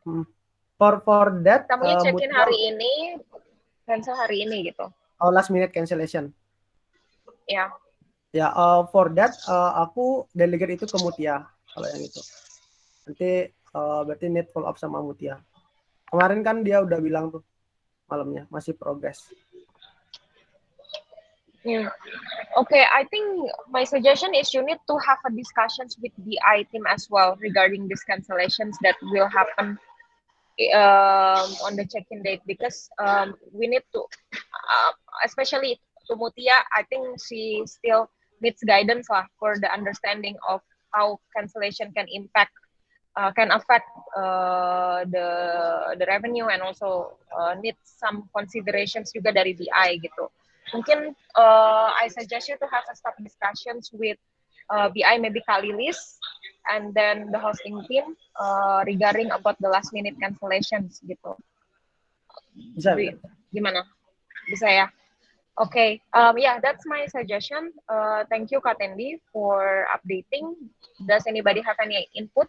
For that, Kamu check-in hari ini, cancel hari ini gitu. last minute cancellation. Ya. Ya, for that aku delegate itu ke Mutia kalau yang itu. Nanti berarti need follow up sama Mutia. Kemarin kan dia udah bilang tuh malamnya masih progress. Okay, I think my suggestion is you need to have a discussions with the I team as well regarding these cancellations that will happen on the check-in date, because we need to, especially to Mutia, I think she still needs guidance lah for the understanding of how cancellation can affect the revenue, and also need some considerations juga dari BI gitu. Mungkin I suggest you to have a stop discussions with BI, maybe Kalilis, and then the hosting team regarding about the last minute cancellations gitu. Bisa. Gimana? Bisa ya? Okay, yeah, that's my suggestion. Thank you, Katendi, for updating. Does anybody have any input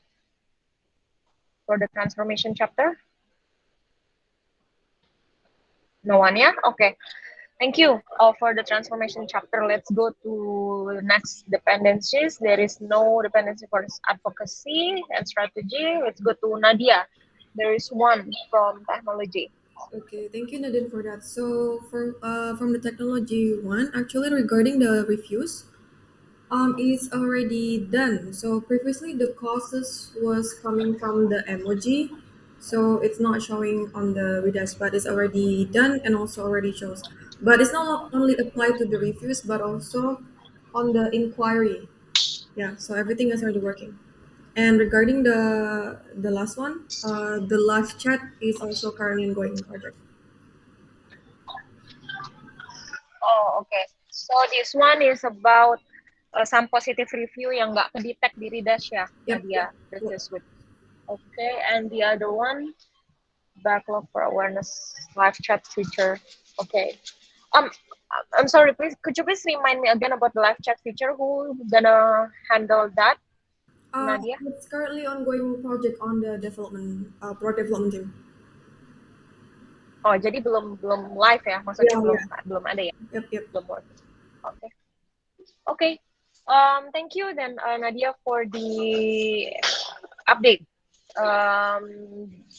for the transformation chapter? No one, yeah? Okay. Thank you for the transformation chapter. Let's go to next dependencies. There is no dependency for advocacy and strategy. Let's go to Nadia. There is one from technology. Okay, thank you, Nadine, for that. So, from the technology one, actually regarding the reviews, it's already done. So previously the causes was coming from the emoji, so it's not showing on the redax, but it's already done and also already shows. But it's not only applied to the reviews, but also on the inquiry. Yeah, so everything is already working. And regarding the last one, the live chat is also currently ongoing project. Oh, okay. So this one is about some positive review yang nggak ke-detect di redax ya, Nadia. This week. Okay, and the other one, backlog for awareness live chat feature. Okay. I'm sorry, please, could you please remind me again about the live chat feature? Who gonna handle that, Nadia? It's currently ongoing project on the development, product development team. Oh, jadi belum live ya, maksudnya belum ada ya? Yep. Belum work. Okay. Thank you then, Nadia, for the update.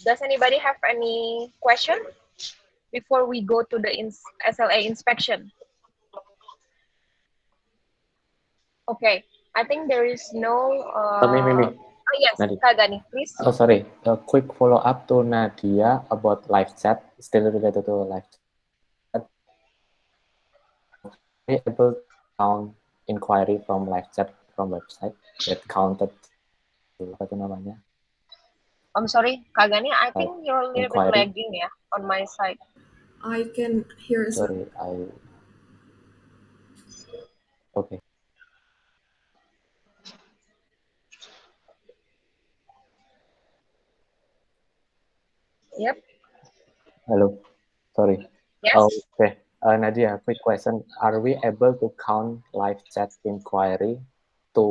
Does anybody have any question before we go to the SLA inspection? Okay, I think there is no. Mimi. Oh yes, Kagani, please. Oh sorry, a quick follow up to Nadia about live chat, still related to live chat. Be able to count inquiry from live chat from website that counted. Apa itu namanya? I'm sorry, Kagani, I think you're a little bit lagging ya on my side. I can hear. Sorry, Okay. Yep. Hello. Sorry. Yes. Okay. Nadia, quick question. Are we able to count live chat inquiry to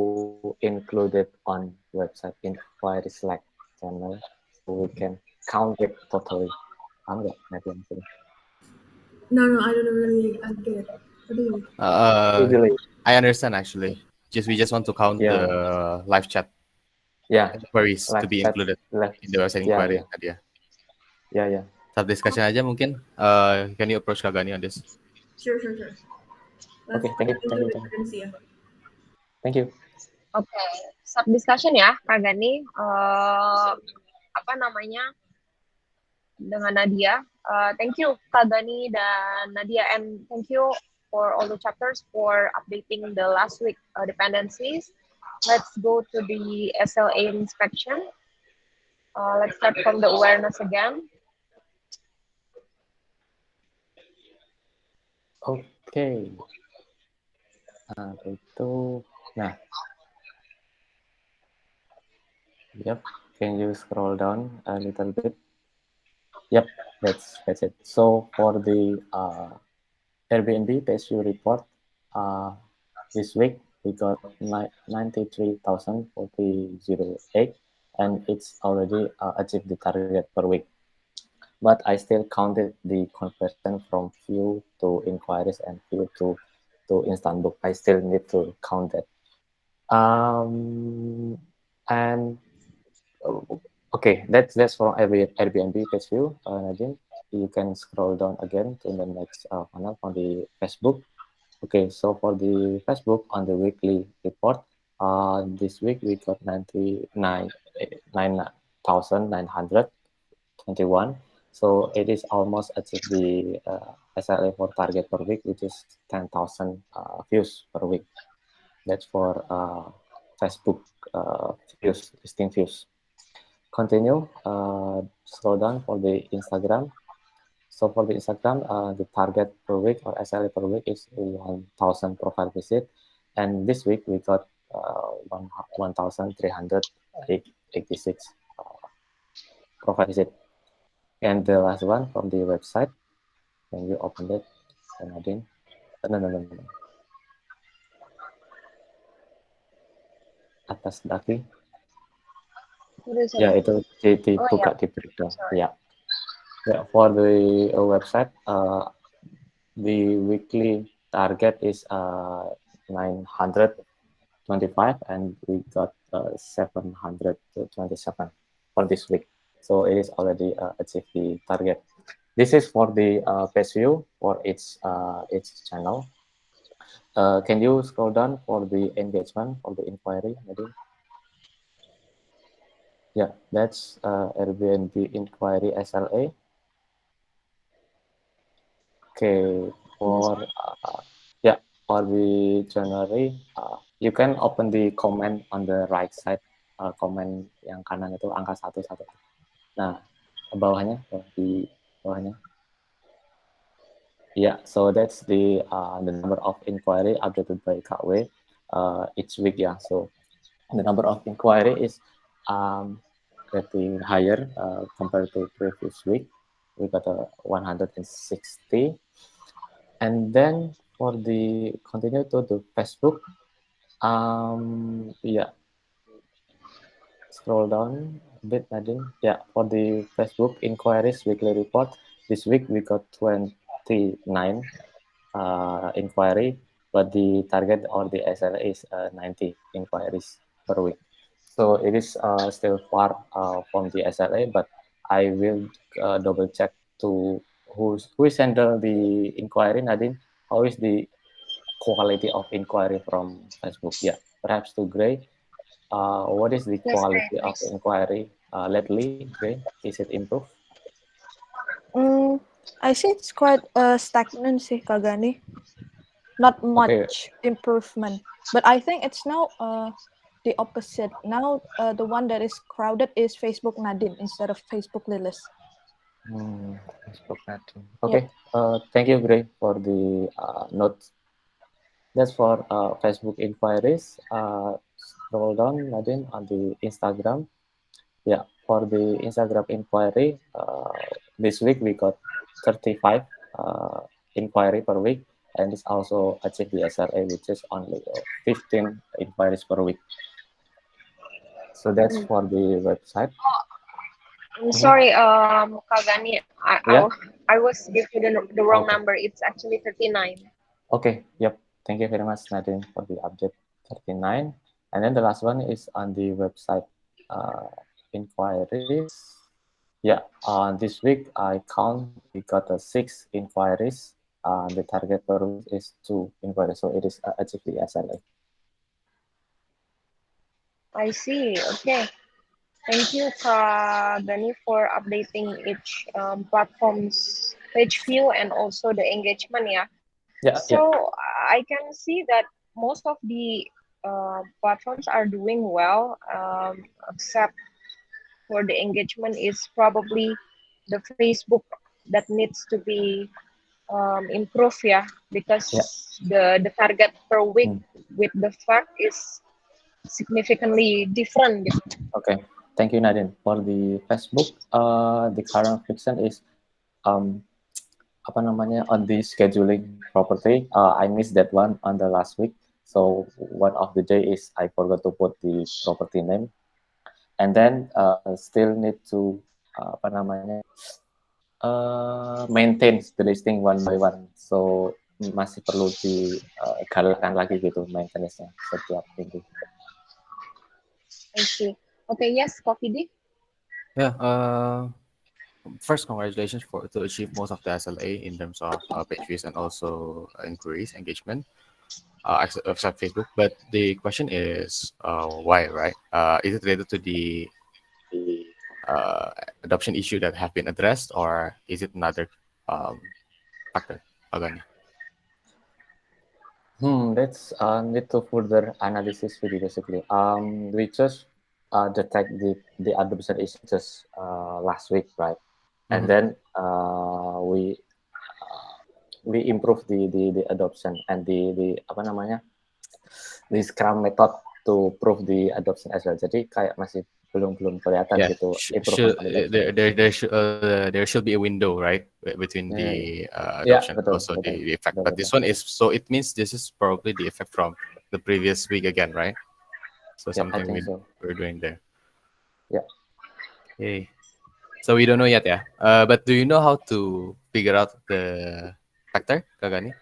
include it on website inquiry Slack channel so we can count it totally? No, I don't really get it. What do you mean? I understand actually. We just want to count the live chat inquiries to be included in the website inquiry, Nadia. Yeah. Start discussion aja mungkin. Can you approach Kagani on this? Sure. Okay, thank you. Thank you. Okay, sub discussion ya, Kagani. Apa namanya? Dengan Nadia. Thank you, Kagani dan Nadia, and thank you for all the chapters for updating the last week dependencies. Let's go to the SLA inspection. Let's start from the awareness again. Okay. Yep. Can you scroll down a little bit? Yep, that's it. So for the Airbnb page view report, this week we got 93,008, and it's already achieved the target per week. But I still counted the conversion from view to inquiries and view to instant book. I still need to count that. And okay, that's from Airbnb page view, Nadine. You can scroll down again to the next panel on the Facebook. Okay, so for the Facebook on the weekly report, this week we got 9,921. So it is almost achieved the SLA for target per week, which is 10,000 views per week. That's for Facebook views, listing views. Continue, scroll down for the Instagram. So for the Instagram, the target per week or SLA per week is 1,000 profile visit. And this week we got 1,386 profile visit. And the last one from the website, when you open it, Nadine, no. Atas daki. Ya, itu dibuka di breakdown. Ya. Yeah, for the website, the weekly target is 925, and we got 727 for this week. So it is already achieved the target. This is for the page view for its channel. Can you scroll down for the engagement for the inquiry, Nadine? Yeah, that's Airbnb inquiry SLA. Okay, for for the January, you can open the comment on the right side. Comment yang kanan itu angka 1. Nah, bawahnya, di bawahnya. Yeah, so that's the number of inquiry updated by KW each week. Yeah, so the number of inquiry is getting higher compared to previous week. We got 160. And then for the continue to the Facebook, scroll down a bit, Nadine. Yeah, for the Facebook inquiries weekly report, this week we got 29 inquiry, but the target or the SLA is 90 inquiries per week. So it is still far from the SLA, but I will double check to who is handle the inquiry, Nadine. How is the quality of inquiry from Facebook? Yeah, perhaps to Gray. What is the quality of inquiry lately, Gray? Is it improved? I see it's quite stagnant sih, Kagani. Not much improvement, but I think it's now the opposite. Now the one that is crowded is Facebook Nadine instead of Facebook Lilis. Facebook Nadine. Okay, thank you, Gray, for the notes. That's for Facebook inquiries. Scroll down, Nadine, on the Instagram. Yeah, for the Instagram inquiry, this week we got 35 inquiry per week, and it's also achieved the SLA, which is only 15 inquiries per week. So that's for the website. I'm sorry, Kagani, I was giving the wrong number. It's actually 39. Okay, yep. Thank you very much, Nadine, for the update 39. And then the last one is on the website inquiries. Yeah, this week I count we got 6 inquiries. The target per week is 2 inquiries, so it is achieved the SLA. I see. Okay. Thank you, Kagani, for updating each platform's page view and also the engagement. So I can see that most of the platforms are doing well, except for the engagement is probably the Facebook that needs to be improved, because the target per week with the fact is significantly different. Okay, thank you, Nadine. For the Facebook, the current friction is on the scheduling property. I missed that one on the last week. So one of the day is I forgot to put the property name. and then still need to maintain the listing one by one. So masih perlu digalakkan lagi gitu maintenance-nya setiap minggu. I see. Okay, yes, Coffee D. Yeah. First, congratulations to achieve most of the SLA in terms of page views and also inquiries, engagement, except Facebook. But the question is why, right? Is it related to the uh, adoption issue that have been addressed, or is it another factor? Agani. That's need to further analysis really basically. We just detect the adoption issue just last week, right? And then we improve the adoption and the apa namanya the Scrum method to prove the adoption as well. Jadi kayak masih belum kelihatan gitu improvement there should be a window, right, between the adoption also the effect. But this one is, so it means this is probably the effect from the previous week again, right? So something we're doing there. Yeah. Okay. So we don't know yet, yeah. But do you know how to figure out the factor, Kagani?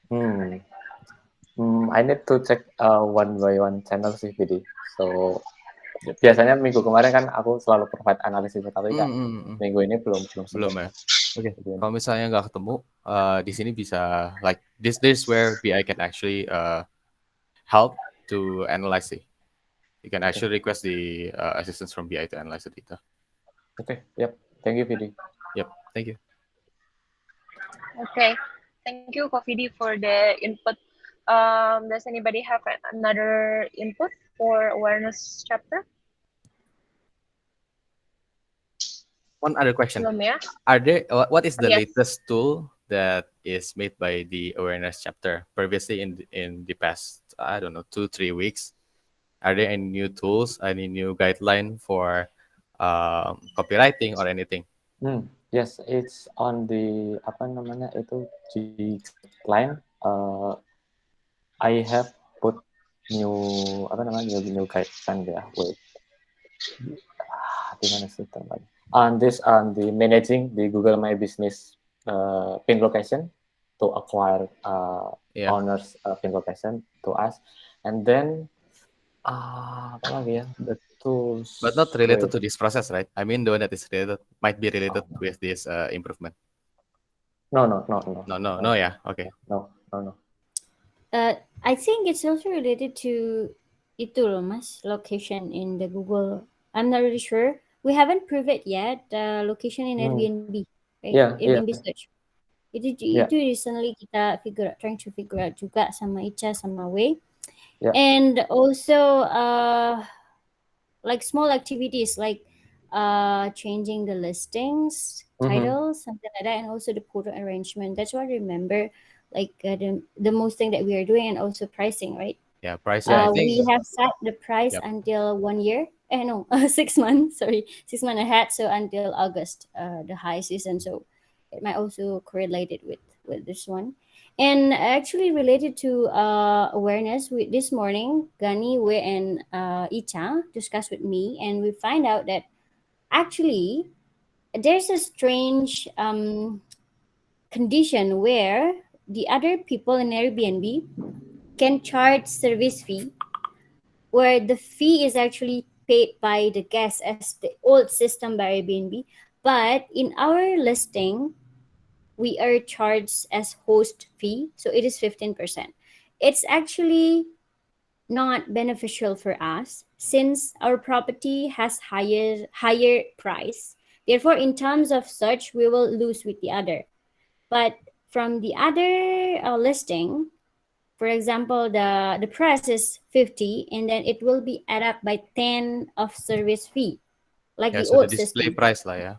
I need to check one by one channel sih, Bidi. So biasanya minggu kemarin kan aku selalu provide analisis, tapi kan minggu ini belum ya. Oke. Kalau misalnya nggak ketemu, di sini bisa like this where BI can actually help to analyze it. You can actually request the assistance from BI to analyze the data. Okay. Yep. Thank you, Vidi. Yep. Thank you. Okay. Thank you, Coffee D, for the input. Does anybody have another input for awareness chapter? One other question. Are there what is the latest tool that is made by the awareness chapter? Previously in the past, I don't know, 2-3 weeks, are there any new tools, any new guideline for copywriting or anything? Yes, it's on the apa namanya itu di guideline. I have put new new guideline there. Wait, di mana sih teman? On the managing the Google My Business pin location to acquire owners pin location to us, and then apa lagi ya, the tools. But not related to this process, right? I mean, the one that is related might be related with this improvement. No, yeah, okay. No. I think it's also related to itu loh mas, location in the Google. I'm not really sure. We haven't proved it yet. Location in Airbnb, right? Airbnb search. Itu recently kita trying to figure out juga sama Icha sama Wei. And also like small activities like changing the listings, titles, something like that, and also the photo arrangement. That's what I remember. Like the most thing that we are doing, and also pricing, right? Yeah, pricing. We have set the price until 1 year. 6 months. Sorry, 6 months ahead. So until August, the high season. So it might also correlate it with this one. And actually related to awareness, this morning, Gani, We, and Icha discussed with me, and we find out that actually there's a strange condition where the other people in Airbnb can charge service fee, where the fee is actually paid by the guest as the old system by Airbnb. But in our listing, we are charged as host fee, so it is 15%. It's actually not beneficial for us since our property has higher price. Therefore, in terms of search, we will lose with the other. But from the other listing, for example, the price is 50, and then it will be added up by 10 of service fee, like the old the display system. Price lah, yeah.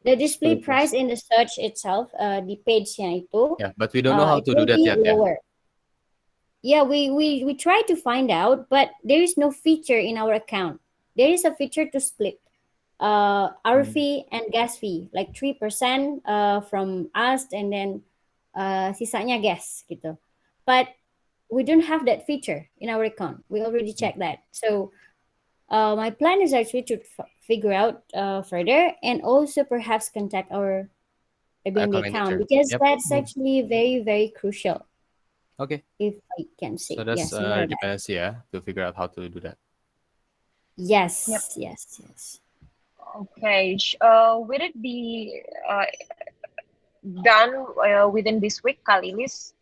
The display price in the search itself, the page-nya itu. Yeah, but we don't know how to do that yet. Lower. Yeah, we try to find out, but there is no feature in our account. There is a feature to split our fee and gas fee, like 3% from us, and then sisanya gas gitu. But we don't have that feature in our account. We already checked that. So my plan is actually to figure out further and also perhaps contact our Airbnb Account account manager. because Yep. that's actually very, very crucial, Okay. if I can say. So that's Something like that. dependency, yeah, to figure out how to do that. Yes, Yep. yes. Okay. Will it be done within this week, Kalilis?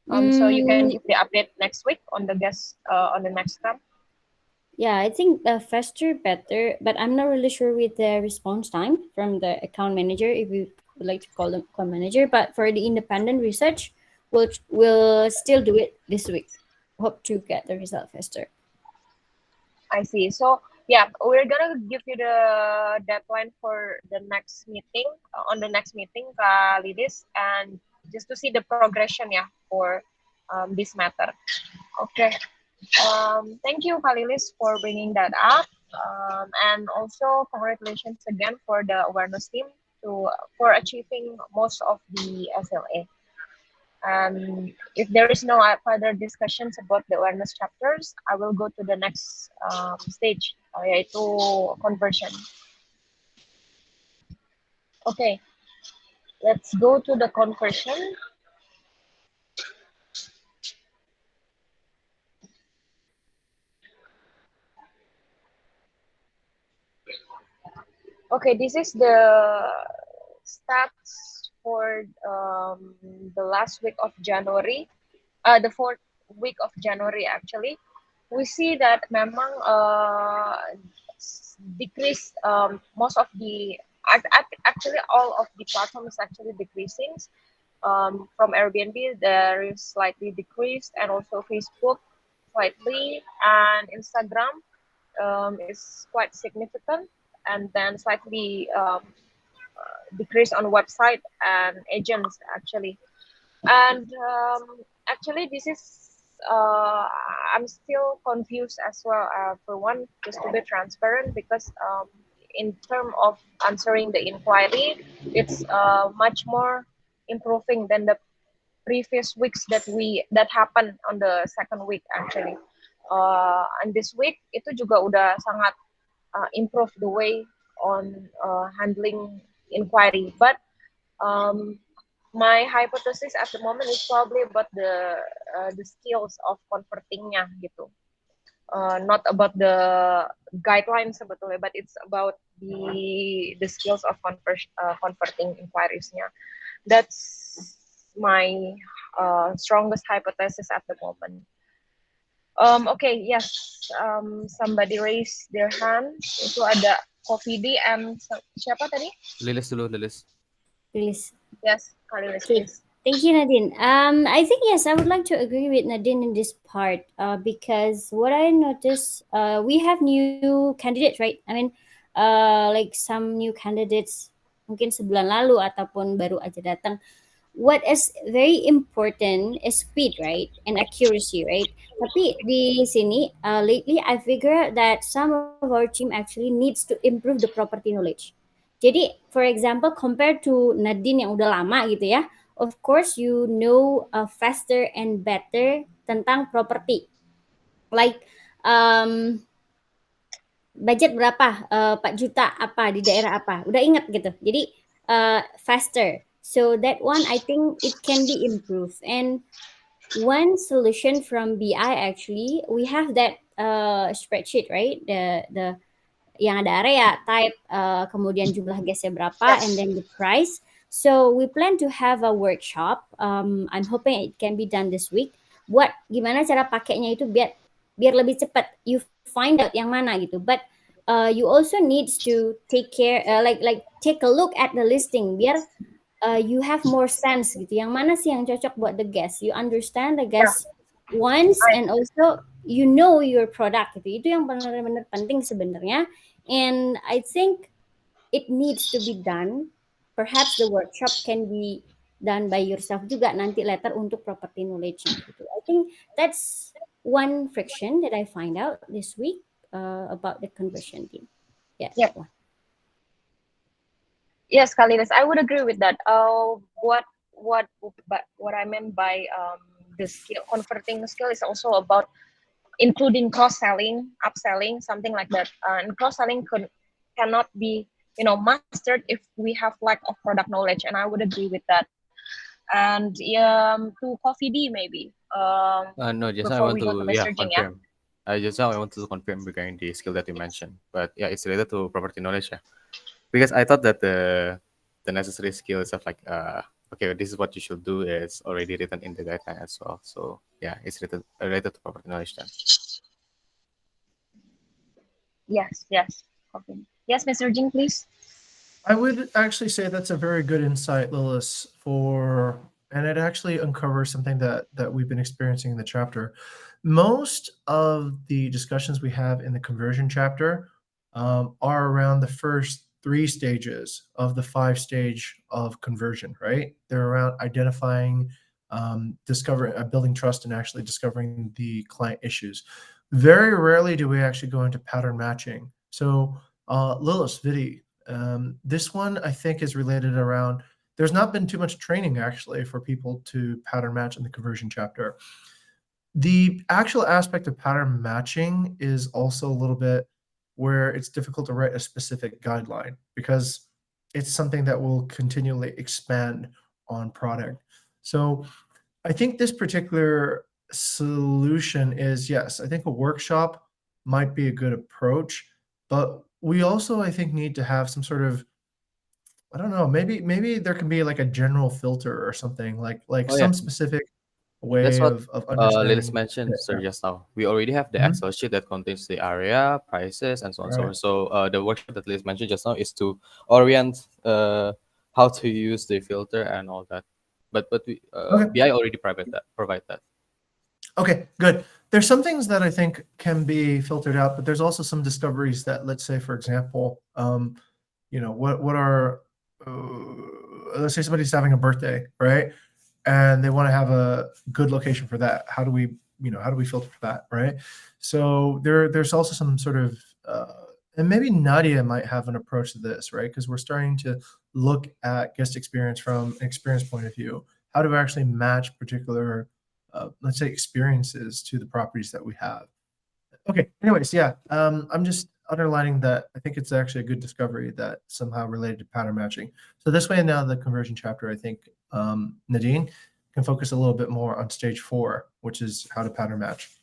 So you can Mm, give the update next week on the guest on the next term. yeah, I think faster, better, but I'm not really sure with the response time from the account manager, if you would like to call them account manager. But for the independent research, we'll still do it this week. Hope to get the result faster. I see. So yeah, we're gonna give you the deadline for the next meeting on the next meeting, Lidis, and just to see the progression, yeah, for this matter. Okay. Thank you, Kalilis, for bringing that up. And also congratulations again for the awareness team for achieving most of the SLA. If there is no further discussions about the awareness chapters, I will go to the next stage, yaitu conversion. Okay, let's go to the conversion. Okay, this is the stats for the last week of January, the fourth week of January actually. We see that memang decrease most of the actually all of the platforms actually decreasing. From Airbnb, there is slightly decreased, and also Facebook slightly, and Instagram is quite significant, and then slightly decrease on website and agents actually. And actually, this is I'm still confused as well. For one, just to be transparent, because in terms of answering the inquiry, it's much more improving than the previous weeks that happened on the second week actually. And this week itu juga udah sangat improve the way on handling inquiry. But my hypothesis at the moment is probably about the skills of convertingnya gitu. Not about the guidelines sebetulnya, but it's about the skills of converting inquiriesnya. That's my strongest hypothesis at the moment. Okay, yes. Somebody raise their hand. Itu ada Kofidi and siapa tadi? Lilis dulu, Lilis. Please. Yes, Kalilis, Okay. please. Thank you, Nadine. I think yes, I would like to agree with Nadine in this part. Because what I noticed, we have new candidates, right? I mean, like some new candidates mungkin sebulan lalu ataupun baru aja datang. What is very important is speed, right, and accuracy, right? Tapi di sini, lately I figure that some of our team actually needs to improve the property knowledge. Jadi, for example, compared to Nadine yang udah lama gitu ya, of course you know faster and better tentang property. Like budget berapa, 4 juta apa di daerah apa, udah ingat gitu. Jadi faster. So that one I think it can be improved. And one solution from BI actually, we have that spreadsheet, right? The yang ada area, type, kemudian jumlah guestnya berapa, and then the price. So we plan to have a workshop. I'm hoping it can be done this week. Buat gimana cara pakainya itu biar lebih cepat. You find out yang mana gitu. But you also needs to take care, like take a look at the listing biar you have more sense gitu. Yang mana sih yang cocok buat the guest? You understand the guest wants, and also you know your product gitu. Itu yang benar-benar penting sebenarnya. And I think it needs to be done. Perhaps the workshop can be done by yourself juga nanti later untuk property knowledge-nya gitu. I think that's one friction that I find out this week about the conversion team. Yeah. Yep. Yes, Kalilis, I would agree with that. What I meant by the skill converting skill is also about including cross-selling, upselling, something like that. And cross-selling cannot be, mastered if we have lack of product knowledge, and I would agree with that. And to Coffee D maybe. No, just now I Before want we go to to Mr. Jing, yeah. confirm. Just now I want to confirm regarding the skill that you mentioned, but yeah, it's related to property knowledge. Yeah, because I thought that the necessary skills of like okay, this is what you should do is already written in the guideline as well. So yeah, it's related to property knowledge then. Yes, yes. Okay. Yes, Mr. Jing, please. I would actually say that's a very good insight, Lilith, and it actually uncovers something that we've been experiencing in the chapter. Most of the discussions we have in the conversion chapter are around the first 3 stages of the 5-stage of conversion, right? They're around identifying, discovering, building trust, and actually discovering the client issues. Very rarely do we actually go into pattern matching. So, Lilith, Vidi, this one I think is related around. There's not been too much training actually for people to pattern match in the conversion chapter. The actual aspect of pattern matching is also a little bit where it's difficult to write a specific guideline because it's something that will continually expand on product. So I think this particular solution is, yes, I think a workshop might be a good approach, but we also, I think, need to have some sort of, I don't know, maybe there can be like a general filter or something, like Oh yeah, some specific that's way what of Lilis understanding. mentioned, sir, Yeah. just now. We already have the Mhm. Excel sheet that contains the area, prices, and so on and so Right. forth. So the workshop that Lilis mentioned just now is to orient how to use the filter and all that. But we Okay. BI already provide that. Okay, good. There's some things that I think can be filtered out, but there's also some discoveries that, let's say, for example, what are, let's say somebody's having a birthday, right? And they want to have a good location for that. How do we filter for that, right? So there's also some sort of, and maybe Nadia might have an approach to this, right? Because we're starting to look at guest experience from an experience point of view. How do we actually match particular, let's say, experiences to the properties that we have? Okay. Anyways, yeah. I'm just underlining that I think it's actually a good discovery that somehow related to pattern matching. So this way, now the conversion chapter, I think Nadine can focus a little bit more on stage 4, which is how to pattern match.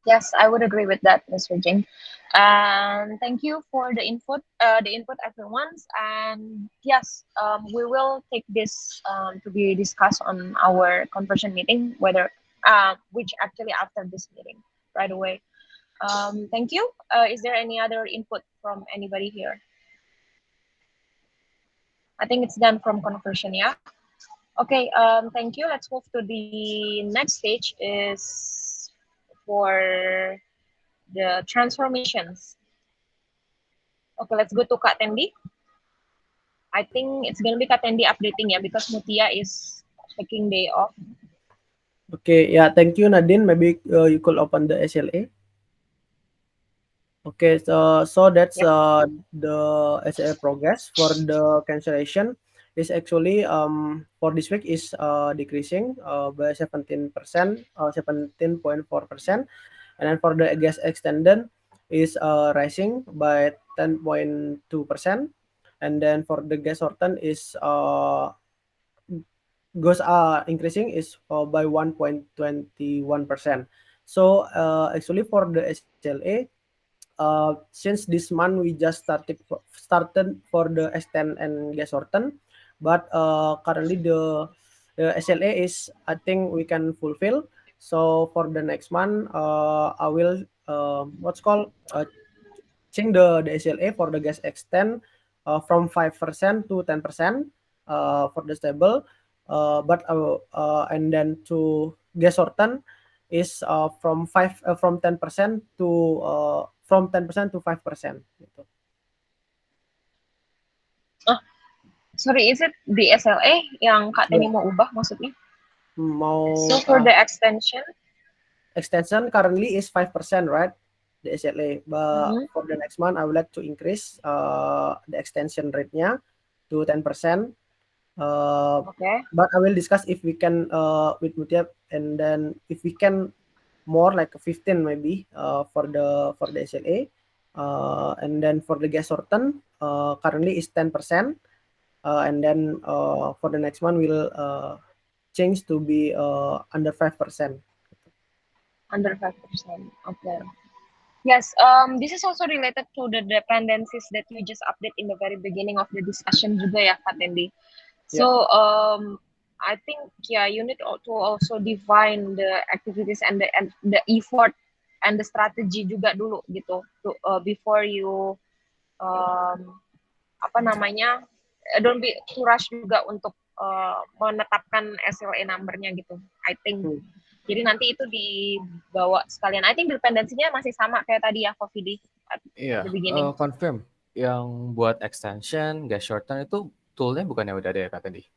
Yes, I would agree with that, Mr. Jing. And thank you for the input, everyone's. And yes, we will take this to be discussed on our conversion meeting, which actually after this meeting right away. Thank you. Is there any other input from anybody here? I think it's done from conversion, yeah. Okay. Thank you. Let's move to the next stage. Is for the transformations. Okay, let's go to Kak Tendi. I think it's gonna be Kak Tendi updating, yeah, because Mutia is taking day off. Okay, yeah, thank you, Nadine. Maybe you could open the SLA. Okay, so that's Yep. the SLA progress for the cancellation is actually for this week is decreasing by 17%, 17.4%, and then for the gas extended is rising by 10.2%, and then for the gas shorten is goes increasing is by 1.21%. So actually for the SLA, since this month we just started for the extend and gas shorten, but currently the SLA is, I think we can fulfill. So for the next month, I will what's called change the SLA for the gas extend from 5% to 10% for the stable, but and then to gas shorten is from 10% to 5% gitu. Sorry, is it the SLA yang Kak Tendi Yeah. mau ubah maksudnya? Mau So for the extension, extension currently is 5%, right? The SLA, but for the next month I would like to increase the extension rate-nya to 10%. Okay. But I will discuss if we can with Mutia, and then if we can more like 15 maybe for the SLA, and then for the gas shorten currently is 10%, and then for the next one will change to be under 5%. Under 5%. Okay. Yes, this is also related to the dependencies that you just update in the very beginning of the discussion juga ya, Kak Tendi. So, I think you need to also define the activities and the effort and the strategy juga dulu gitu, before you don't be too rush juga untuk menetapkan SLA number-nya gitu. I think. Jadi nanti itu dibawa sekalian. I think dependensinya masih sama kayak tadi ya, Covid Iya, the beginning. confirm. Yang buat extension, gas shorten itu toolnya bukannya udah ada ya Kak tadi?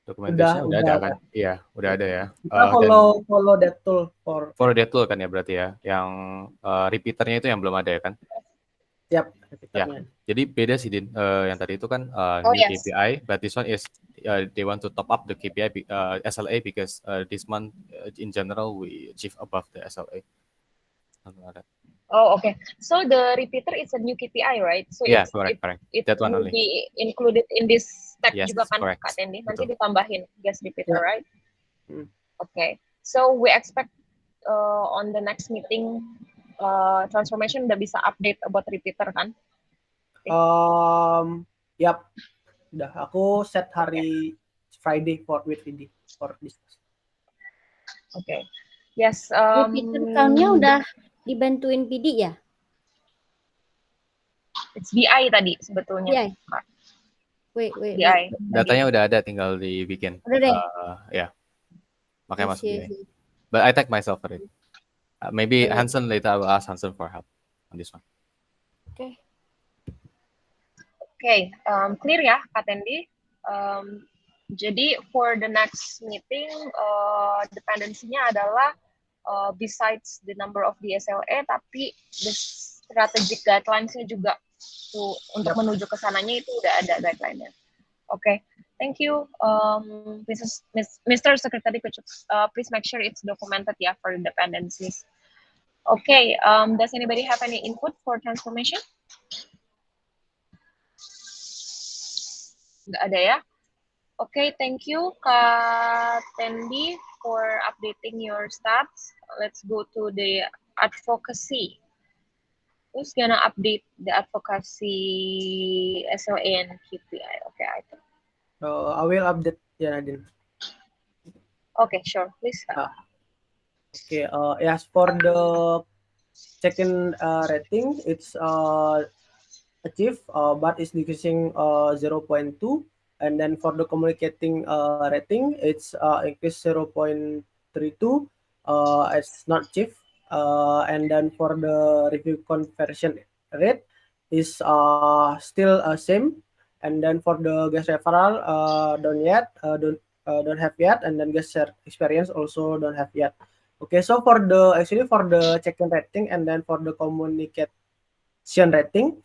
Dokumentasinya udah ada kan? Iya, udah ada ya. Kita follow that tool follow that tool kan ya berarti ya. Yang repeaternya itu yang belum ada ya kan? Yap, ya. Jadi beda sih Din. Yang tadi itu kan new yes. KPI, but this one is they want to top up the KPI SLA because this month in general we achieve above the SLA. Oh, okay. So the repeater is a new KPI, right? So yeah, correct. It that one will only. be included in this step yes, juga kan, correct. Kak Tendi. Nanti Betul. ditambahin gas repeater, right? Okay. So we expect on the next meeting transformation udah bisa update about repeater kan? Yap. Udah, aku set hari Friday with PD for discuss. Okay. Yes. Repeater count-nya udah dibantuin PD ya? It's BI tadi sebetulnya. BI. Wait. BI. Datanya udah ada, tinggal dibikin. Udah deh. Ya. Makanya masuk BI. But I tag myself for it. Maybe Hansen later I will ask Hansen for help on this one. Okay. Okay, clear ya, Kak Tendi. Jadi for the next meeting, dependensinya adalah besides the number of the SLA, tapi the strategic guidelines-nya juga untuk menuju ke sananya itu udah ada guideline-nya. Okay, thank you, Mr. Secretary. Please make sure it's documented ya for the dependencies. Okay, does anybody have any input for transformation? Nggak ada ya? Okay, thank you Kak Tendi for updating your stats. Let's go to the advocacy. Who's gonna update the advocacy SLA and KPI? Okay, I think. I will update ya Nadine. Okay, sure. Please. Okay, yes, for the check-in rating, it's achieved, but it's decreasing 0.2, and then for the communicating rating, it's increased 0.32. It's not achieved, and then for the review conversion rate is still same, and then for the guest referral don't have yet, and then guest share experience also don't have yet. Okay, so for the check-in rating and then for the communication rating,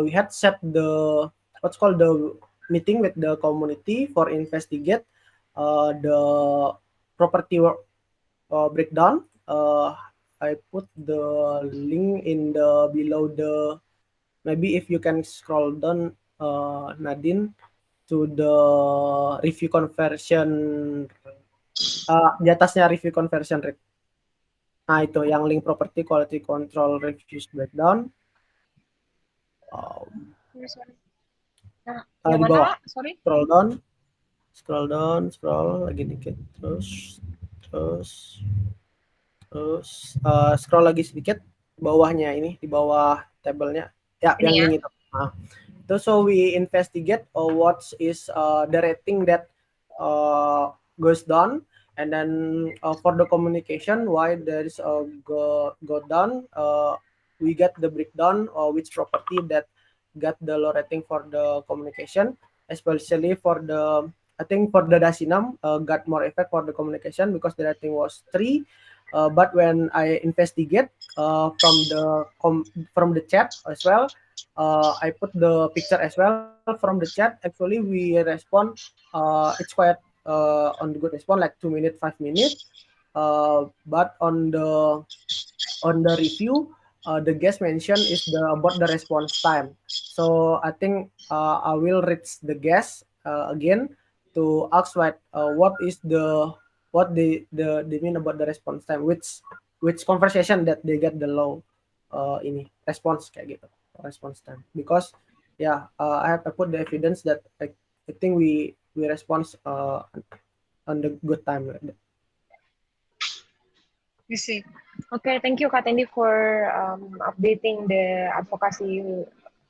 we had set the what's called the meeting with the community for investigate the property breakdown. I put the link in the below the, maybe if you can scroll down Nadine to the review conversion, di atasnya review conversion rate. Nah itu yang link property quality control reviews breakdown. Di bawah. Sorry. Scroll down lagi dikit, terus scroll lagi sedikit bawahnya ini, di bawah tabelnya ya ini yang link itu. So we investigate what is the rating that goes down, and then for the communication why there is a go down, we get the breakdown which property that got the low rating for the communication, especially for the, I think for the Dasinam got more effect for the communication because the rating was 3, But when I investigate from the chat as well, I put the picture as well from the chat. Actually, we respond. It's quite on the good response, like 2 minutes, 5 minutes. But on the review, the guest mentioned is about the response time. So I think I will reach the guest again to ask what they mean about the response time, which conversation that they get the low ini response kayak gitu, response time. Because I put the evidence that I think we respond on the good time. You see. Okay, thank you, Kak Tendi, for updating the advocacy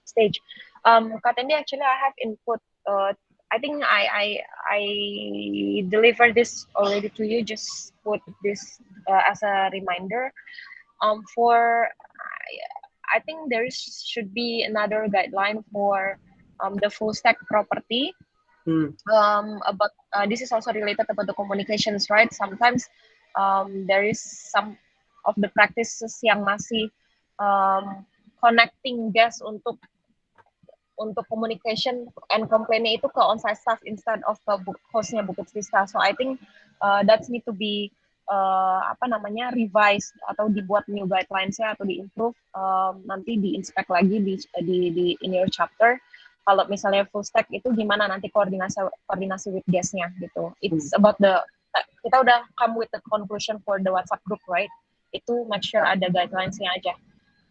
stage. Kak Tendi, actually, I have input. I think I delivered this already to you. Just put this as a reminder. For I think should be another guideline for the full stack property. About this is also related about the communications, right? Sometimes there is some of the practices yang masih connecting guests untuk communication and complain itu ke on-site staff instead of ke hostnya Bukit Vista. So I think that need to be revised atau dibuat new guidelines-nya atau di-improve, nanti di-inspect lagi di in your chapter. Kalau misalnya full stack itu gimana nanti koordinasi with guest-nya gitu. It's about kita udah come with the conclusion for the WhatsApp group, right? Itu make sure ada guidelines-nya aja,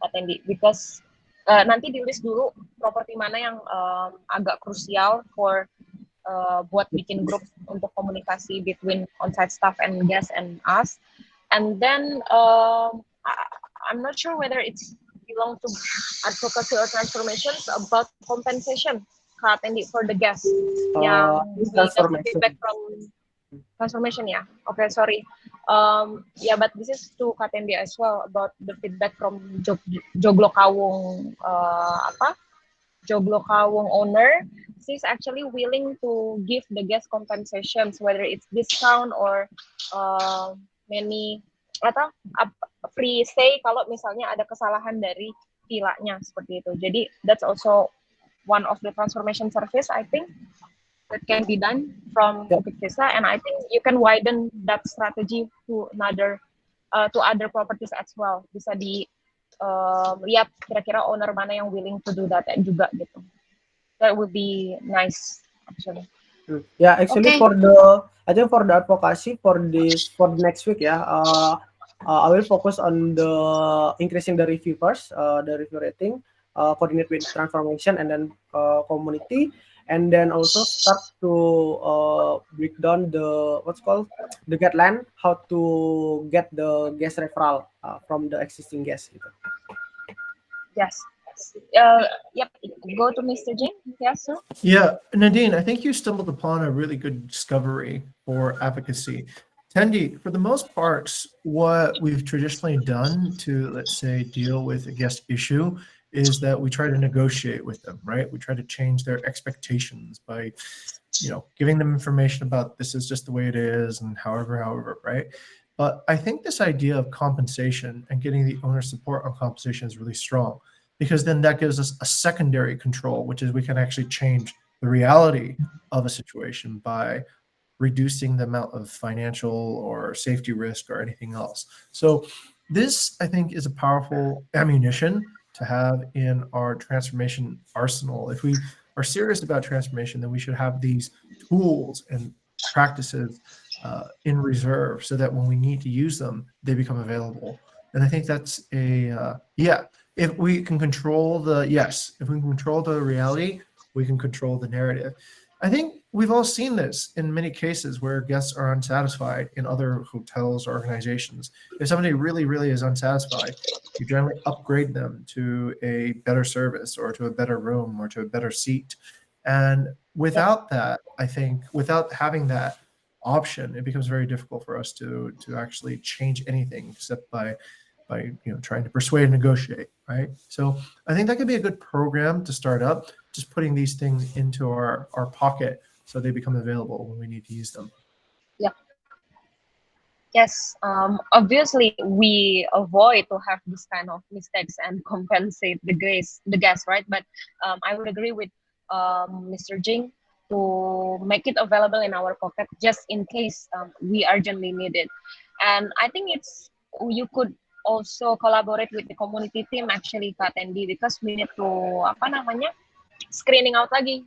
Pak Tendi. Because nanti di list dulu properti mana yang agak krusial for buat bikin grup untuk komunikasi between on-site staff and guests and us. And then I'm not sure whether it's belong to advocacy or transformations about compensation, Kak Tendi, for the guests. Yang feedback from transformation, yeah. Okay, sorry. But this is to Kak Tendi as well about the feedback from Joglo Kawung Joglo Kawung owner. She's actually willing to give the guest compensations, whether it's discount or free stay kalau misalnya ada kesalahan dari villanya seperti itu. Jadi that's also one of the transformation service I think that can be done from Bukit Vista, and I think you can widen that strategy to other properties as well. Bisa lihat kira-kira owner mana yang willing to do that juga gitu. That would be nice actually. Yeah, actually I think for the advocacy for the next week, I will focus on the increasing the review first, the review rating, coordinate with transformation and then community, and then also start to break down the guideline how to get the guest referral from the existing guests. Yes. Yep. Go to Mr. Jane. Yes, sir. Yeah, Nadine, I think you stumbled upon a really good discovery for advocacy. Tendi, for the most part, what we've traditionally done to, let's say, deal with a guest issue is that we try to negotiate with them, right? We try to change their expectations by, giving them information about this is just the way it is and however, right? But I think this idea of compensation and getting the owner support on compensation is really strong, because then that gives us a secondary control, which is we can actually change the reality of a situation by reducing the amount of financial or safety risk or anything else. So this, I think, is a powerful ammunition to have in our transformation arsenal. If we are serious about transformation, then we should have these tools and practices in reserve so that when we need to use them, they become available. And I think that's if we can control the reality, we can control the narrative. I think we've all seen this in many cases where guests are unsatisfied in other hotels or organizations. If somebody really, really is unsatisfied, you generally upgrade them to a better service or to a better room or to a better seat. And without that, I think, without having that option, it becomes very difficult for us to actually change anything except by trying to persuade and negotiate, right? So I think that could be a good program to start up, just putting these things into our pocket so they become available when we need to use them. Yeah. Yes, obviously we avoid to have this kind of mistakes and compensate the guests, right? But I would agree with Mr. Jing to make it available in our pocket just in case we urgently need it. And I think you could also collaborate with the community team actually Kak Tendi, because we need to apa namanya screening out lagi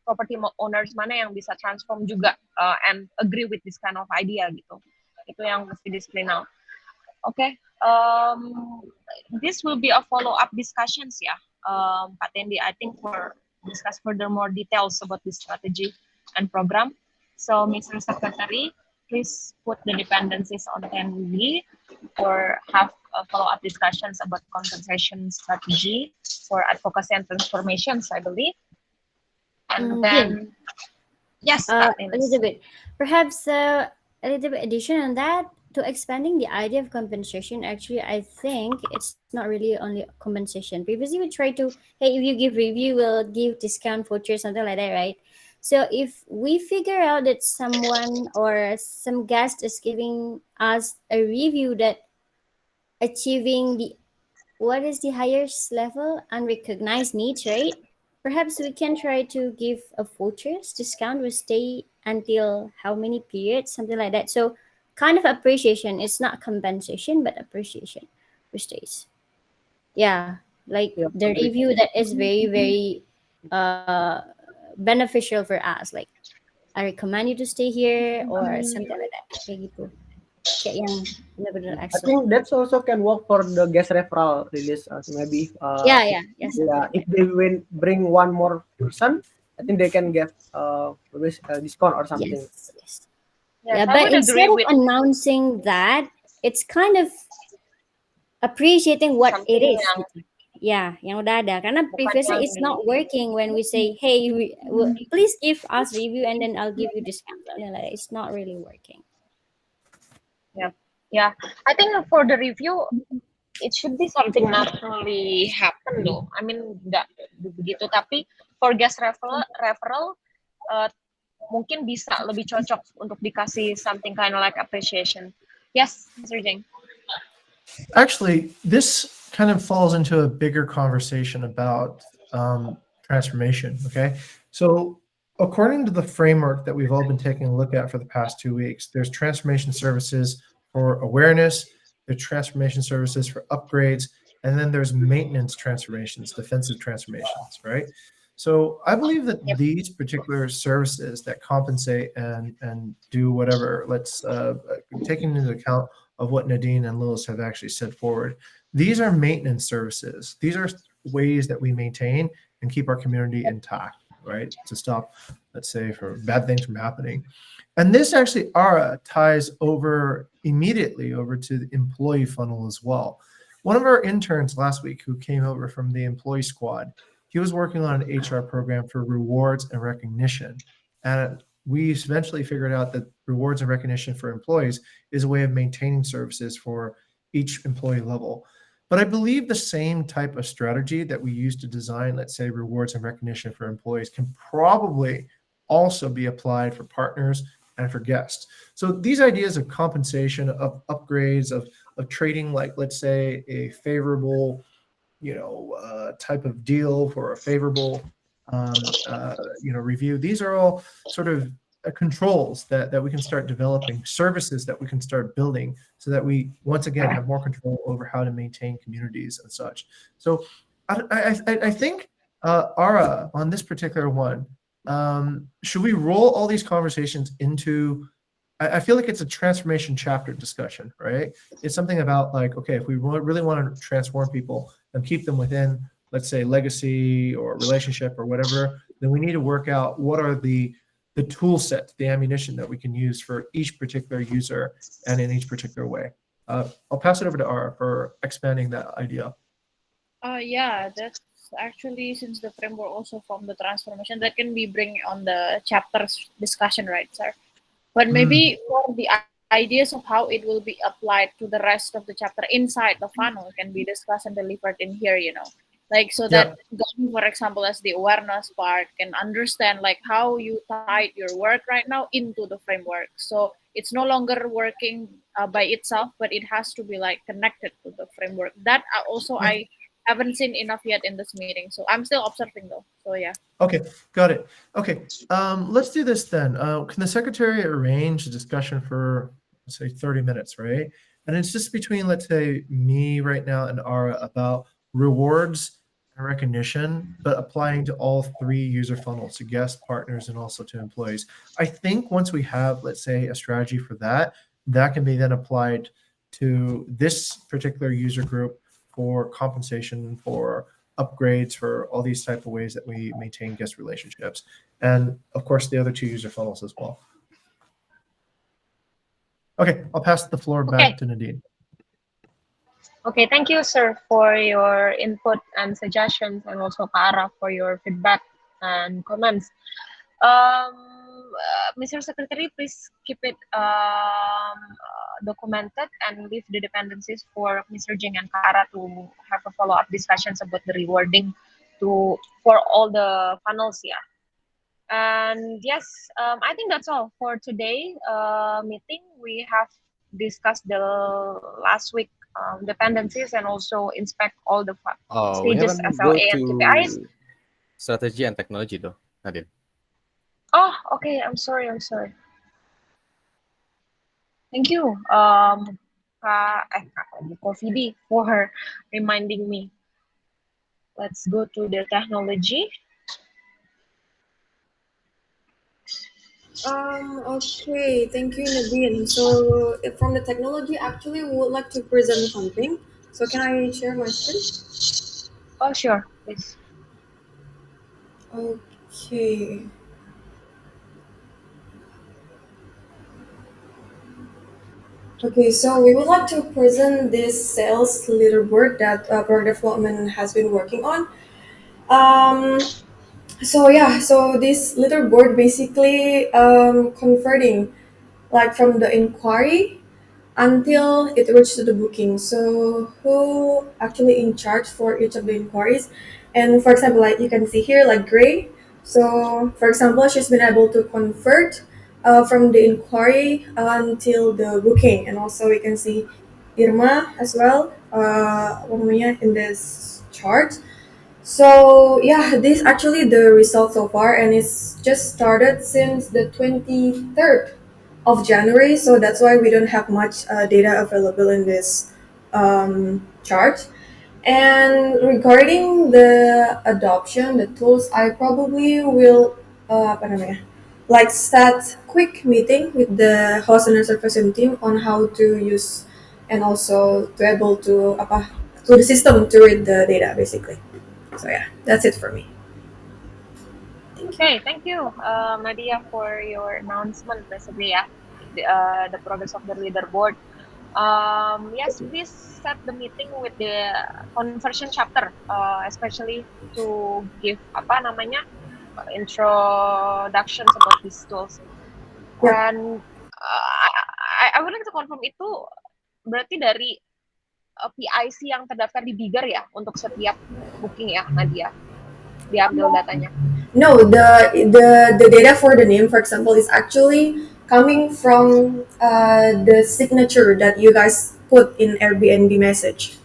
property owners mana yang bisa transform juga and agree with this kind of idea gitu. Itu yang mesti di screen out. Okay. This will be a follow-up discussions ya, Pak Tendi. I think for discuss further more details about this strategy and program. So, Mr. Secretary, please put the dependencies on Tendi or have follow-up discussions about compensation strategy for advocacy and transformations, I believe. And then, yes, a little bit. Perhaps a little bit addition on that to expanding the idea of compensation. Actually, I think it's not really only compensation. Previously, we tried to, hey, if you give review, we'll give discount voucher, something like that, right? So if we figure out that someone or some guest is giving us a review that achieving the what is the highest level unrecognized needs, right? Perhaps we can try to give a vouchers discount will stay until how many periods, something like that. So kind of appreciation. It's not compensation, but appreciation which stays. Yeah, like Yeah, the agree. review that is very, very beneficial for us. Like I recommend you to stay here or something like that. Kayak gitu. Kayak yang benar-benar I extra. think that's also can work for the guest referral release. Maybe Yeah, yes. if they bring one more person, I think they can get discount or something. Yes. Yes, Yeah, I but would agree instead of with announcing that, it's kind of appreciating what it something is. yang Yeah, yang udah ada. Karena bukan previously yang it's not working when we say, hey, please give us review and then I'll give you discount. Like, it's not really working. yeah. I think for the review it should be something naturally happen loh. I mean nggak begitu, tapi for guest referral mungkin bisa lebih cocok untuk dikasih something kind of like appreciation. Yes, Mr. Jeng. Actually, this kind of falls into a bigger conversation about transformation. Okay. So, according to the framework that we've all been taking a look at for the past 2 weeks, there's transformation services for awareness, there's transformation services for upgrades, and then there's maintenance transformations, defensive transformations, right? So I believe that these particular services that compensate and do whatever, let's taking into account of what Nadine and Lilith have actually set forward. These are maintenance services. These are ways that we maintain and keep our community intact, right? To stop, let's say, for bad things from happening. And this actually, ARA, ties over immediately over to the employee funnel as well. One of our interns last week who came over from the employee squad, he was working on an HR program for rewards and recognition. And we eventually figured out that rewards and recognition for employees is a way of maintaining services for each employee level. But I believe the same type of strategy that we use to design, let's say, rewards and recognition for employees can probably also be applied for partners and for guests. So these ideas of compensation, of upgrades, of trading, like, let's say, a favorable, type of deal for a favorable, review. These are all sort of controls that we can start developing, services that we can start building, so that we once again have more control over how to maintain communities and such. So I think Ara, on this particular one, should we roll all these conversations into? I feel like it's a transformation chapter discussion, right? It's something about like, okay, if we really want to transform people and keep them within, let's say, legacy or relationship or whatever, then we need to work out what are the tool set, the ammunition that we can use for each particular user and in each particular way. I'll pass it over to Ara for expanding that idea. Yeah, that's actually, since the framework also from the transformation that can be bring on the chapters discussion, right, sir? But maybe more the ideas of how it will be applied to the rest of the chapter inside the funnel can be discussed and delivered in here, like so that Gani, for example, as the awareness part, can understand like how you tied your work right now into the framework. So it's no longer working by itself, but it has to be like connected to the framework. That also I haven't seen enough yet in this meeting, so I'm still observing though. So yeah. Okay, got it. Okay, let's do this then. Can the secretary arrange a discussion for, let's say, 30 minutes, right? And it's just between, let's say, me right now and Ara about rewards and recognition, but applying to all three user funnels, to guest partners and also to employees. I think once we have, let's say, a strategy for that, that can be then applied to this particular user group for compensation, for upgrades, for all these type of ways that we maintain guest relationships. And of course, the other two user funnels as well. Okay, I'll pass the floor back to Nadine. Okay, thank you, sir, for your input and suggestions, and also Kara for your feedback and comments. Mr. Secretary, please keep it documented and leave the dependencies for Mr. Jing and Kara to have a follow-up discussions about the rewarding for all the funnels. Yeah. And yes, I think that's all for today meeting. We have discussed the last week dependencies and also inspect all the We stages haven't SLA go and KPIs. to strategy and technology though, Nadine. Oh, okay. I'm sorry. Thank you, Coffee for reminding me. Let's go to the technology. Okay, thank you, Nadine. So from the technology, actually, we would like to present something. So can I share my screen? Oh, sure, please. Okay. Okay, so we would like to present this sales leaderboard that product development has been working on. So this leaderboard basically converting like from the inquiry until it reaches to the booking. So who actually in charge for each of the inquiries? And for example, like you can see here, like Gray. So for example, she's been able to convert from the inquiry until the booking, and also we can see Irma as well. In this chart. So yeah, this actually the result so far, and it's just started since the 23rd of January. So that's why we don't have much data available in this chart. And regarding the adoption, the tools, I probably will apa namanya, like start quick meeting with the host and reservation team on how to use and also to able to to the system to read the data basically. So yeah, that's it for me. Okay, thank you, Nadia, for your announcement. Basically, yeah, the progress of the leaderboard. Yes, please set the meeting with the conversion chapter, especially to give apa namanya introductions about these tools. Yeah. And I would like to confirm itu berarti dari PIC yang terdaftar di Bigger ya untuk setiap booking ya, Nadia, diambil datanya. No, the data for the name, for example, is actually coming from the signature that you guys put in Airbnb message.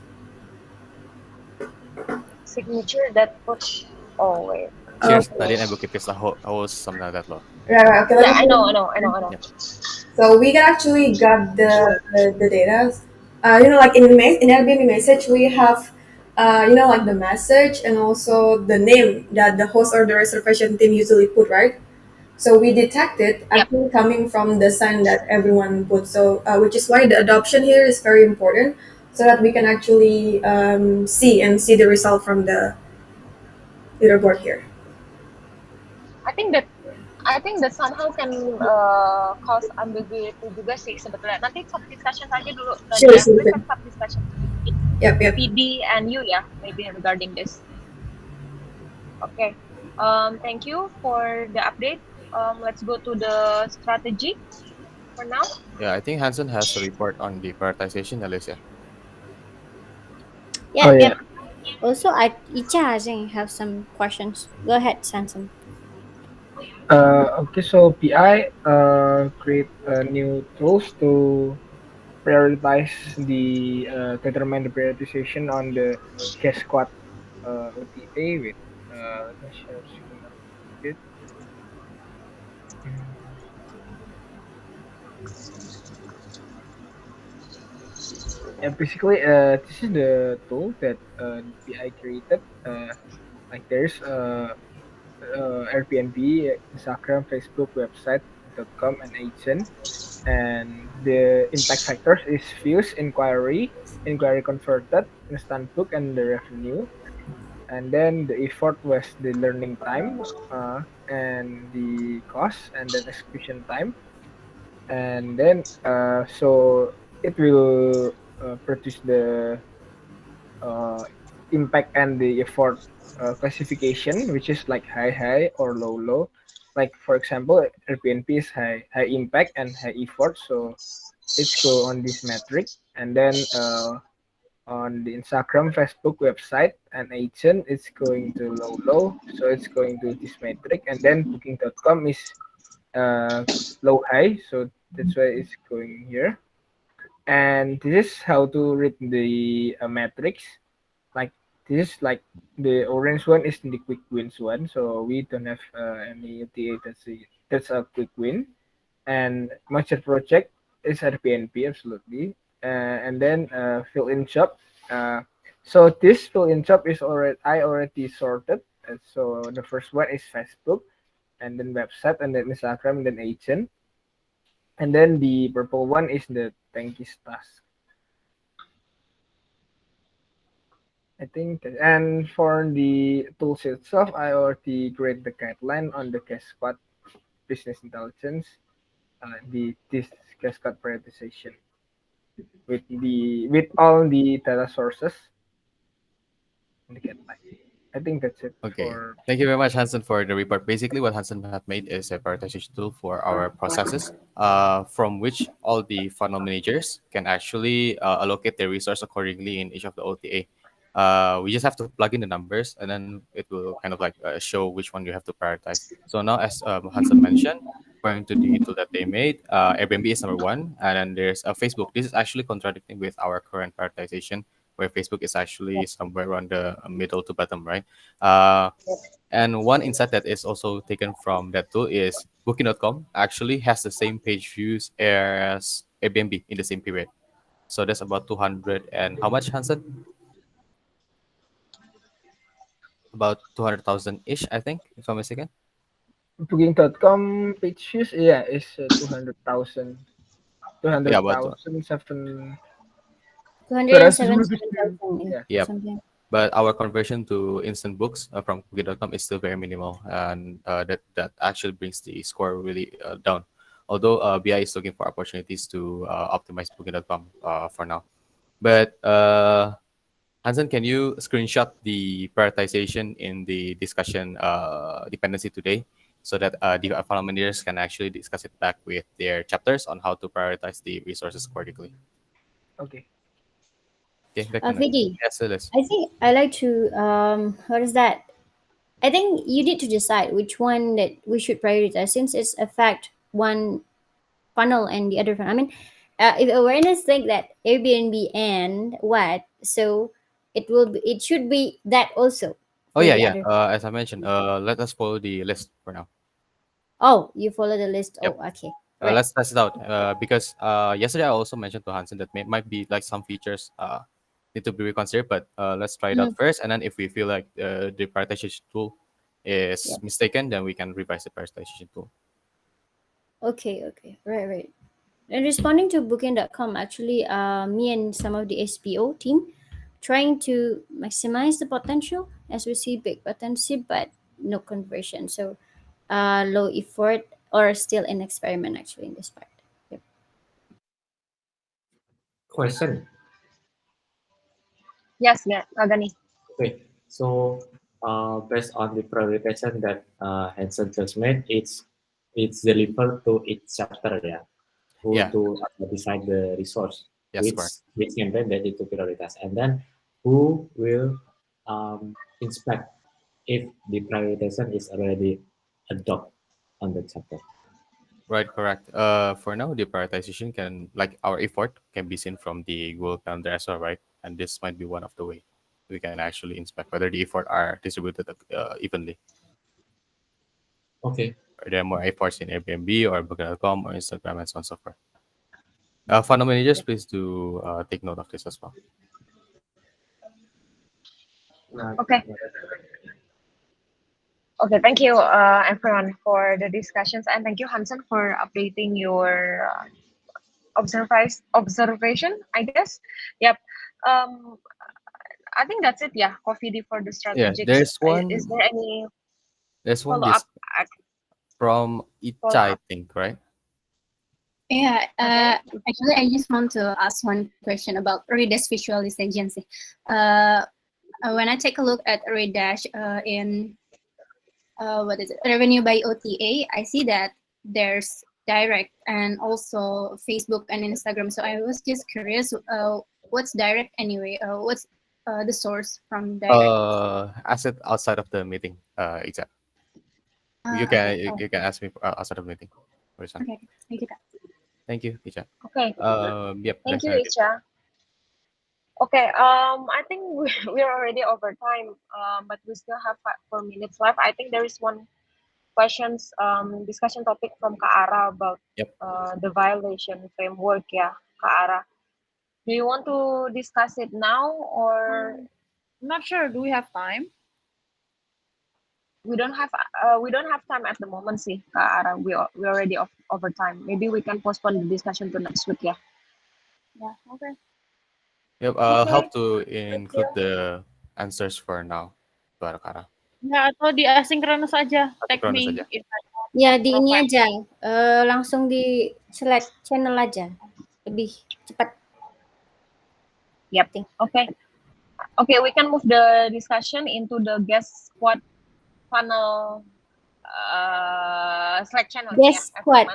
Signature that put. Oh wait. Cheers, Nadine and Bukit Vista host something like that, loh. Right. Okay. Yeah, I know. Yeah. So we actually got the data. Like in Airbnb message, we have, like the message and also the name that the host or the reservation team usually put, right? So we detect it actually coming from the sign that everyone put. So which is why the adoption here is very important, so that we can actually see the result from the leaderboard here. I think that somehow can cause ambiguity juga sih sebetulnya. Nanti sub discussion saja dulu. Sure. Let's sub discussion. Yep. PD and you, yeah, maybe regarding this. Okay. Thank you for the update. Let's go to the strategy for now. Yeah, I think Hansen has a report on the prioritization, Alicia. Yeah. Also, Icha, I think, have some questions. Go ahead, Sansom. Okay, so PI create new tools to prioritize determine the prioritization on the case squad OTA with let me share screen a bit. Mm, yeah, basically, this is the tool that PI created. Like there's Airbnb, Instagram, Facebook, website.com, and agent. And the impact factors is views, inquiry converted, instant book, and the revenue. And then the effort was the learning time, and the cost, and then execution time. And then so it will produce the uh, impact and the effort classification, which is like high or low. Like for example, Airbnb is high impact and high effort, so it's go on this metric. And then on the Instagram, Facebook website and agent, it's going to low, so it's going to this metric. And then Booking.com is uh, low high, so that's why it's going here. And this is how to read the metrics. Like this is like the orange one is the quick wins one, so we don't have any UTA that's a quick win. And mature project is Airbnb absolutely. And then fill in job. Uh, so this fill in job is already sorted. So the first one is Facebook, and then website, and then Instagram, and then agent. And then the purple one is the Tankis task. I think, and for the tools itself, I already create the guideline on the Cascade business intelligence, the this Cascade prioritization with all the data sources in the guideline. I think that's it Okay. for. Thank you very much, Hansen, for the report. Basically, what Hansen have made is a prioritization tool for our processes, from which all the funnel managers can actually allocate their resource accordingly in each of the OTA. We just have to plug in the numbers, and then it will kind of like show which one you have to prioritize. So now, as Hansen mentioned, according to the tool that they made, Airbnb is number one, and then there's Facebook. This is actually contradicting with our current prioritization, where Facebook is actually somewhere on the middle to bottom, right? Uh, and one insight that is also taken from that tool is Booking.com actually has the same page views as Airbnb in the same period. So that's about 200 and how much, Hansen? About 200,000 ish, I think, if I'm mistaken. Booking.com page views, yeah, is 200,000, Yeah, about 7 207,000, yeah. yep. something. But our conversion to instant books from Booking.com is still very minimal, and that actually brings the score really down. Although BI is looking for opportunities to optimize Booking.com for now. But Hansen, can you screenshot the prioritization in the discussion dependency today so that the file managers can actually discuss it back with their chapters on how to prioritize the resources accordingly? Okay. Okay, back to Nadia. Vidi, Yes, it is. I think I like to, what is that? I think you need to decide which one that we should prioritize since it's affect one funnel and the other funnel. I mean, if awareness think that Airbnb and what, so it should be that also Oh for yeah, the yeah. other. As I mentioned, let us follow the list for now. Oh, you follow the list. Oh, Yep. okay. Right. Let's test it out because yesterday I also mentioned to Hansen that might be like some features need to be reconsidered, but let's try it out Mhm. first, and then if we feel like the prioritization tool is Yep. mistaken, then we can revise the prioritization tool. Okay, okay. Right, right. And responding to booking.com, actually, me and some of the SPO team trying to maximize the potential as we see big potential, but no conversion. So, low effort or still an experiment actually in this part. Yep. Question. Yes, yeah, Agani. Okay, so based on the prioritization that Hansen just made, it's delivered to each chapter, yeah, who Yeah. to decide the resource, Yes, correct. which campaign they need to prioritize, and then who will inspect if the prioritization is already adopted on the chapter. Right, correct. For now, the prioritization can, like our effort, can be seen from the Google Calendar as well, right? And this might be one of the way we can actually inspect whether the effort are distributed evenly. Okay. Are there more efforts in Airbnb or Booking.com or Instagram and so on and so forth? Funnel managers, please do take note of this as well. Okay. Okay, thank you, everyone, for the discussions, and thank you, Hansen, for updating your observation, I guess. Yep. Um, I think that's it. Yeah, Coffee D for the Yeah, strategics. Is there any there's one follow up? from Icha, I think, right? Yeah, Okay. actually, I just want to ask one question about Redash visualization. When I take a look at Redash in what is it, revenue by OTA, I see that there's direct and also Facebook and Instagram. So I was just curious, what's direct anyway? What's the source from direct? Asset outside of the meeting, Icha. You Okay. can ask me outside of the meeting. Okay. Thank you, Kak. Thank you, Icha. Okay. Yep. Thank you, Definitely. Isha. Okay. I think we're already over time. But we still have 4 minutes left. I think there is one questions discussion topic from Kak Ara about Yep. the violation framework. Yeah, Kak Ara. Do you want to discuss it now or? I'm not sure. Do we have time? We don't have time at the moment sih, Kak Ara. We already over time. Maybe we can postpone the discussion to next week, yeah. Yeah. Okay. Yep. I'll Okay. help to include the answers for now, Barakara. Ya, atau di asynchronous aja. Tag Asynchronous me aja. if I want Ya, di ini provide. aja, langsung di Slack channel aja, lebih cepat. Yep. Okay. Okay, we can move the discussion into the guest squad funnel Slack channel. Guest squad.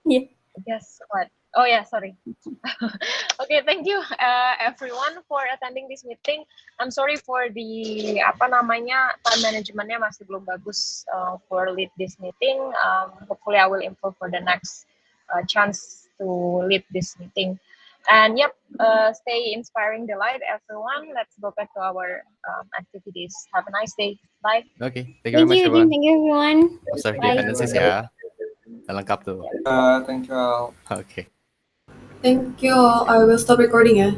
Yeah. Guest squad. Oh yeah, sorry. Okay, thank you everyone for attending this meeting. I'm sorry for the time managementnya masih belum bagus for lead this meeting. Hopefully I will improve for the next chance to lead this meeting. And yep, stay inspiring the light, everyone. Let's go back to our activities. Have a nice day. Bye. Okay, thank you very much, everyone. Thank you, everyone. Observe the Bye. attendances ya. Udah lengkap tuh. Thank you all. Okay. Thank you all. I will stop recording ya.